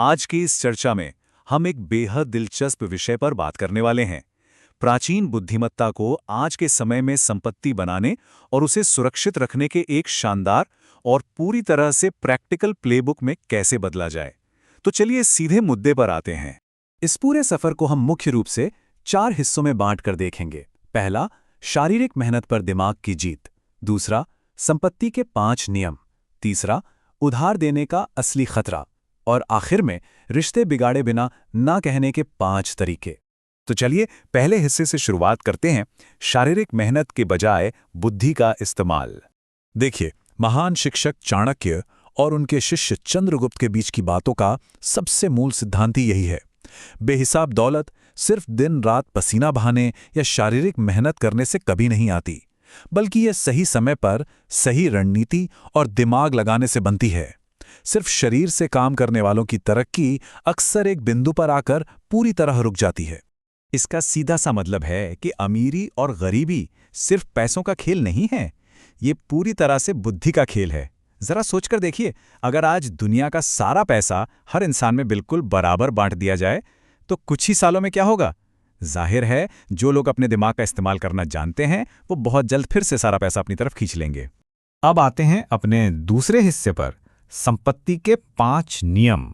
आज की इस चर्चा में हम एक बेहद दिलचस्प विषय पर बात करने वाले हैं। प्राचीन बुद्धिमत्ता को आज के समय में संपत्ति बनाने और उसे सुरक्षित रखने के एक शानदार और पूरी तरह से प्रैक्टिकल प्लेबुक में कैसे बदला जाए। तो चलिए सीधे मुद्दे पर आते हैं। इस पूरे सफर को हम मुख्य रूप से 4 हिस्सों में बांटकर देखेंगे। पहला, शारीरिक मेहनत पर दिमाग की जीत। दूसरा, संपत्ति के 5 नियम। तीसरा, उधार देने का असली खतरा। और आखिर में, रिश्ते बिगाड़े बिना ना कहने के 5 तरीके। तो चलिए पहले हिस्से से शुरुआत करते हैं, शारीरिक मेहनत के बजाय बुद्धि का इस्तेमाल। देखिए, महान शिक्षक चाणक्य और उनके शिष्य चंद्रगुप्त के बीच की बातों का सबसे मूल सिद्धांत ही यही है। बेहिसाब दौलत सिर्फ दिन रात पसीना बहाने या शारीरिक मेहनत करने से कभी नहीं आती, बल्कि यह सही समय पर सही रणनीति और दिमाग लगाने से बनती है। सिर्फ शरीर से काम करने वालों की तरक्की अक्सर एक बिंदु पर आकर पूरी तरह रुक जाती है। इसका सीधा सा मतलब है कि अमीरी और गरीबी सिर्फ पैसों का खेल नहीं है, ये पूरी तरह से बुद्धि का खेल है। जरा सोचकर देखिए, अगर आज दुनिया का सारा पैसा हर इंसान में बिल्कुल बराबर बांट दिया जाए तो कुछ ही सालों में क्या होगा। जाहिर है, जो लोग अपने दिमाग का इस्तेमाल करना जानते हैं वो बहुत जल्द फिर से सारा पैसा अपनी तरफ खींच लेंगे। अब आते हैं अपने दूसरे हिस्से पर, संपत्ति के 5 नियम।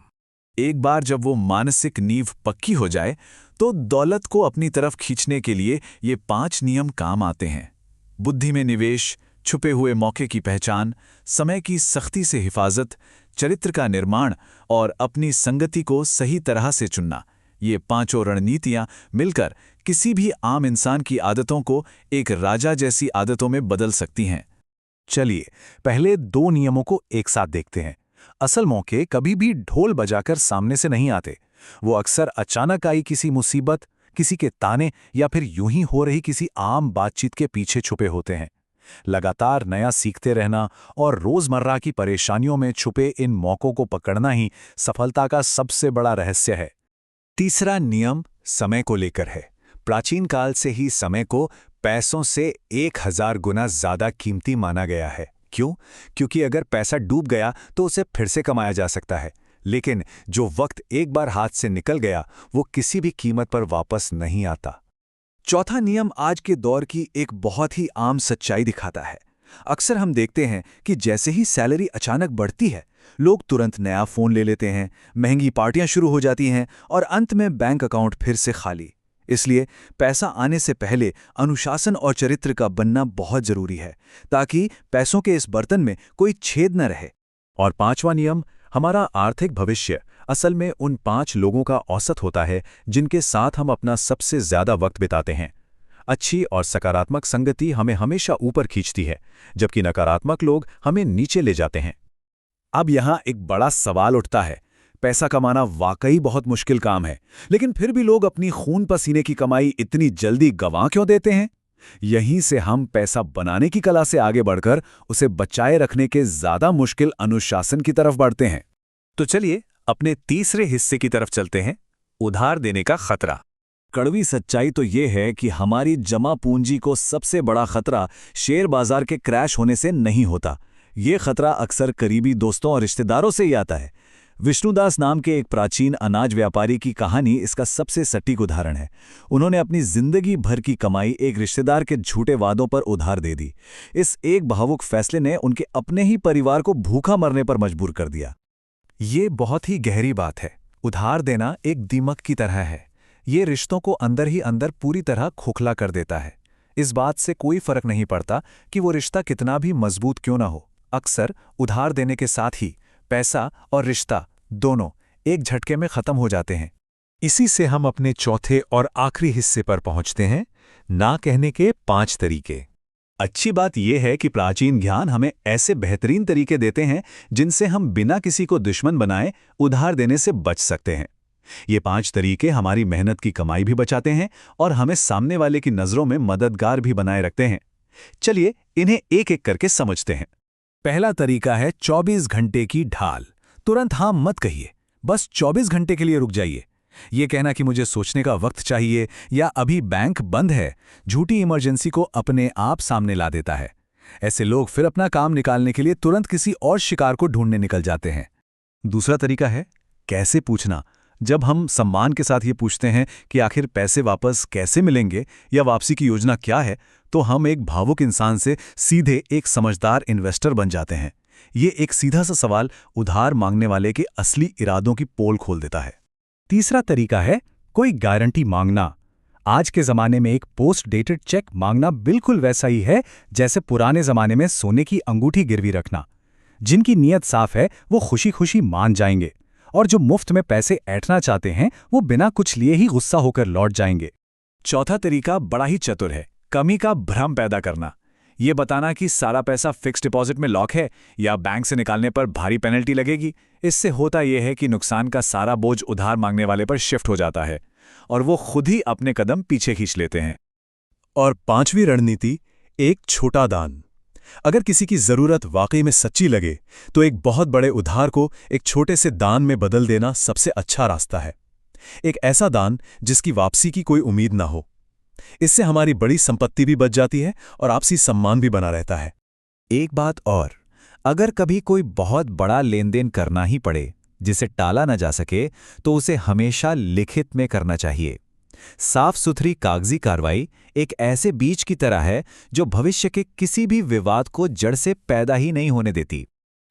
एक बार जब वो मानसिक नींव पक्की हो जाए तो दौलत को अपनी तरफ खींचने के लिए ये 5 नियम काम आते हैं। बुद्धि में निवेश, छुपे हुए मौके की पहचान, समय की सख्ती से हिफाजत, चरित्र का निर्माण और अपनी संगति को सही तरह से चुनना। ये 5 रणनीतियां मिलकर किसी भी आम इंसान की आदतों को एक राजा जैसी आदतों में बदल सकती हैं। चलिए पहले 2 नियमों को एक साथ देखते हैं। असल मौके कभी भी ढोल बजाकर सामने से नहीं आते, वो अक्सर अचानक आई किसी मुसीबत, किसी के ताने या फिर यूं ही हो रही किसी आम बातचीत के पीछे छुपे होते हैं। लगातार नया सीखते रहना और रोजमर्रा की परेशानियों में छुपे इन मौकों को पकड़ना ही सफलता का सबसे बड़ा रहस्य है। तीसरा नियम समय को लेकर है। प्राचीन काल से ही समय को पैसों से 1000 गुना ज्यादा कीमती माना गया है। क्यों? क्योंकि अगर पैसा डूब गया तो उसे फिर से कमाया जा सकता है, लेकिन जो वक्त एक बार हाथ से निकल गया वो किसी भी कीमत पर वापस नहीं आता। चौथा नियम आज के दौर की एक बहुत ही आम सच्चाई दिखाता है। अक्सर हम देखते हैं कि जैसे ही सैलरी अचानक बढ़ती है, लोग तुरंत नया फोन ले लेते हैं, महंगी पार्टियां शुरू हो जाती हैं और अंत में बैंक अकाउंट फिर से खाली। इसलिए पैसा आने से पहले अनुशासन और चरित्र का बनना बहुत जरूरी है, ताकि पैसों के इस बर्तन में कोई छेद न रहे। और 5वां नियम, हमारा आर्थिक भविष्य असल में उन 5 लोगों का औसत होता है जिनके साथ हम अपना सबसे ज्यादा वक्त बिताते हैं। अच्छी और सकारात्मक संगति हमें हमेशा ऊपर खींचती है, जबकि नकारात्मक लोग हमें नीचे ले जाते हैं। अब यहाँ एक बड़ा सवाल उठता है, पैसा कमाना वाकई बहुत मुश्किल काम है, लेकिन फिर भी लोग अपनी खून पसीने की कमाई इतनी जल्दी गंवा क्यों देते हैं? यहीं से हम पैसा बनाने की कला से आगे बढ़कर उसे बचाए रखने के ज्यादा मुश्किल अनुशासन की तरफ बढ़ते हैं। तो चलिए अपने तीसरे हिस्से की तरफ चलते हैं, उधार देने का खतरा। कड़वी सच्चाई तो ये है कि हमारी जमा पूंजी को सबसे बड़ा खतरा शेयर बाजार के क्रैश होने से नहीं होता। ये खतरा अक्सर करीबी दोस्तों और रिश्तेदारों से ही आता है। विष्णुदास नाम के एक प्राचीन अनाज व्यापारी की कहानी इसका सबसे सटीक उदाहरण है। उन्होंने अपनी जिंदगी भर की कमाई एक रिश्तेदार के झूठे वादों पर उधार दे दी। इस एक भावुक फैसले ने उनके अपने ही परिवार को भूखा मरने पर मजबूर कर दिया। ये बहुत ही गहरी बात है। उधार देना एक दीमक की तरह है। ये रिश्तों को अंदर ही अंदर पूरी तरह खोखला कर देता है। इस बात से कोई फर्क नहीं पड़ता कि वो रिश्ता कितना भी मजबूत क्यों ना हो। अक्सर उधार देने के साथ ही पैसा और रिश्ता दोनों एक झटके में खत्म हो जाते हैं। इसी से हम अपने चौथे और आखिरी हिस्से पर पहुंचते हैं, ना कहने के 5 तरीके। अच्छी बात यह है कि प्राचीन ज्ञान हमें ऐसे बेहतरीन तरीके देते हैं जिनसे हम बिना किसी को दुश्मन बनाए उधार देने से बच सकते हैं। ये 5 तरीके हमारी मेहनत की कमाई भी बचाते हैं और हमें सामने वाले की नजरों में मददगार भी बनाए रखते हैं। चलिए इन्हें एक एक करके समझते हैं। पहला तरीका है 24 घंटे की ढाल। तुरंत हाँ मत कहिए, बस 24 घंटे के लिए रुक जाइए। ये कहना कि मुझे सोचने का वक्त चाहिए या अभी बैंक बंद है, झूठी इमरजेंसी को अपने आप सामने ला देता है। ऐसे लोग फिर अपना काम निकालने के लिए तुरंत किसी और शिकार को ढूंढने निकल जाते हैं। दूसरा तरीका है कैसे पूछना, जब हम सम्मान के साथ ये पूछते हैं कि आखिर पैसे वापस कैसे मिलेंगे या वापसी की योजना क्या है, तो हम एक भावुक इंसान से सीधे एक समझदार इन्वेस्टर बन जाते हैं। ये एक सीधा सा सवाल उधार मांगने वाले के असली इरादों की पोल खोल देता है। तीसरा तरीका है कोई गारंटी मांगना। आज के जमाने में एक पोस्ट डेटेड चेक मांगना बिल्कुल वैसा ही है जैसे पुराने जमाने में सोने की अंगूठी गिरवी रखना। जिनकी नीयत साफ है वो खुशी खुशी मान जाएंगे, और जो मुफ्त में पैसे ऐंठना चाहते हैं वो बिना कुछ लिए ही गुस्सा होकर लौट जाएंगे। चौथा तरीका बड़ा ही चतुर है, कमी का भ्रम पैदा करना। ये बताना कि सारा पैसा फिक्स डिपॉजिट में लॉक है या बैंक से निकालने पर भारी पेनल्टी लगेगी। इससे होता यह है कि नुकसान का सारा बोझ उधार मांगने वाले पर शिफ्ट हो जाता है और वो खुद ही अपने कदम पीछे खींच लेते हैं। और पांचवी रणनीति, एक छोटा दान। अगर किसी की जरूरत वाकई में सच्ची लगे तो एक बहुत बड़े उधार को एक छोटे से दान में बदल देना सबसे अच्छा रास्ता है। एक ऐसा दान जिसकी वापसी की कोई उम्मीद ना हो। इससे हमारी बड़ी संपत्ति भी बच जाती है और आपसी सम्मान भी बना रहता है। एक बात और, अगर कभी कोई बहुत बड़ा लेन देन करना ही पड़े जिसे टाला न जा सके, तो उसे हमेशा लिखित में करना चाहिए। साफ सुथरी कागजी कार्रवाई एक ऐसे बीज की तरह है जो भविष्य के किसी भी विवाद को जड़ से पैदा ही नहीं होने देती।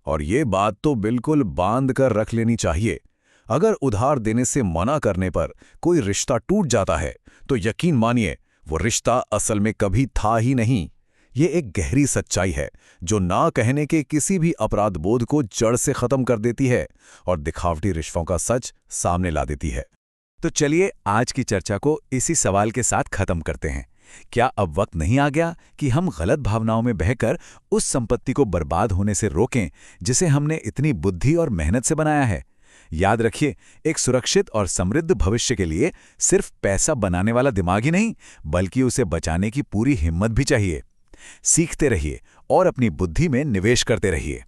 और ये बात तो बिल्कुल बांध कर रख लेनी चाहिए। अगर उधार देने से मना करने पर कोई रिश्ता टूट जाता है तो यकीन मानिए वो रिश्ता असल में कभी था ही नहीं। ये एक गहरी सच्चाई है जो ना कहने के किसी भी अपराध बोध को जड़ से खत्म कर देती है और दिखावटी रिश्तों का सच सामने ला देती है। तो चलिए आज की चर्चा को इसी सवाल के साथ खत्म करते हैं। क्या अब वक्त नहीं आ गया कि हम गलत भावनाओं में बहकर उस संपत्ति को बर्बाद होने से रोकें जिसे हमने इतनी बुद्धि और मेहनत से बनाया है? याद रखिए, एक सुरक्षित और समृद्ध भविष्य के लिए सिर्फ पैसा बनाने वाला दिमाग ही नहीं, बल्कि उसे बचाने की पूरी हिम्मत भी चाहिए। सीखते रहिए और अपनी बुद्धि में निवेश करते रहिए।